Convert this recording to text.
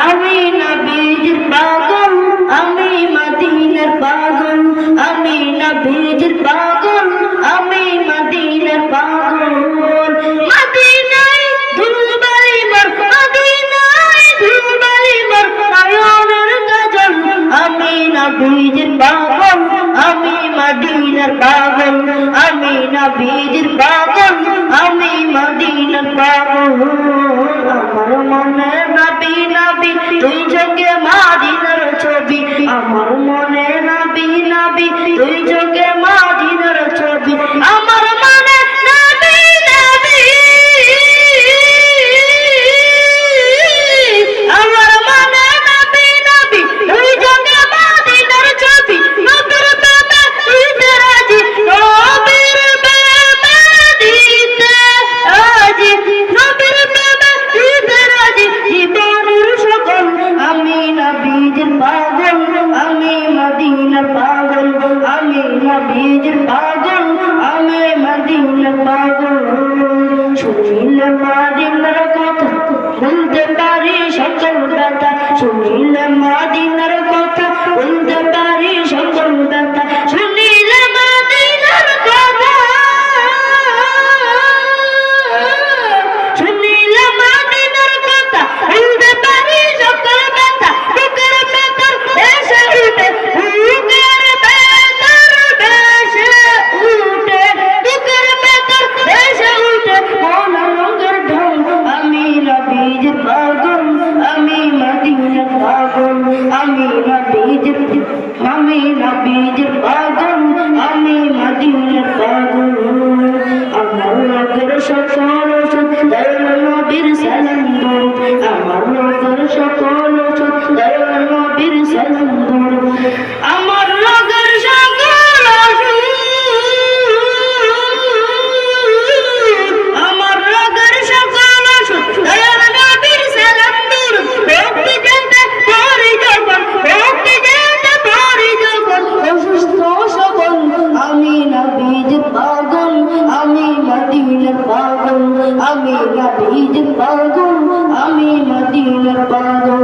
আমি নবীর পাগল, আমি মদিনার পাগল, আমি নবীর পাগল, আমি মদিনার পাগল। মদিনায় ধুলবালি মোর, মদিনায় ধুলবালি মোর নয়নের কাজল। আমি নবীর পাগল, আমি মদিনার পাগল, আমি নবীর পাগল, আমি মদিনার পাগল। আমার মনে নবী নবী তুই চোখে মদিনার ছবি, আমার মনে নবী নবী তুই চোখে মদিনার ছবি, আমার মনে নবী নবী, আমার মনে নবী নবী তুই চোখে মদিনার ছবি। নবীর প্রেমে দিতে রাজি, নবীর প্রেমে দিতে রাজি, নবীর প্রেমে দিতে রাজি জীবনের সকল। আমি নবীর পাগল, আমি মদিনার পাগল, আমি নবীর পাগল, আমি মদিনার পাগল। শুনিলে মদিনার কথা বলতে পারি সকল ব্যথা, শুনিলে মদিনার কথা বলতে পারি সকল ব্যথা, শুনিলে মদিনার কথা, শুনিলে মদিনার কথা বলতে পারি সকল ব্যথা। বুকের ভেতর ভেসে উঠে, বুকের ভেতর ভেসে উঠে, বুকের ভেতর ভেসে উঠে মন রঙের ঢল। আমি নবীর পাগল, আমি মদিনার পাগল, আমি নবীর, আমি নবীর পাগল, আমি মদিনার পাগল। আমার রঙের সকল ওষুধ দয়াল নবীর সালাম দরুদ, আমার রঙের সকল ওষুধ দয়াল নবীর সালাম দরুদ, আমার রঙের সকল ওষুধ, আমার রঙের সকল ওষুধ দয়াল নবীর সালাম দরুদ। ভক্তি জানতে পারি যখন, ভক্তি জানতে পারি যখন অসুস্থ সবল। আমি নবীর পাগল, আমি মদিনার পাগল, আমি নবীর পাগল, আমি মদিনার পাগল।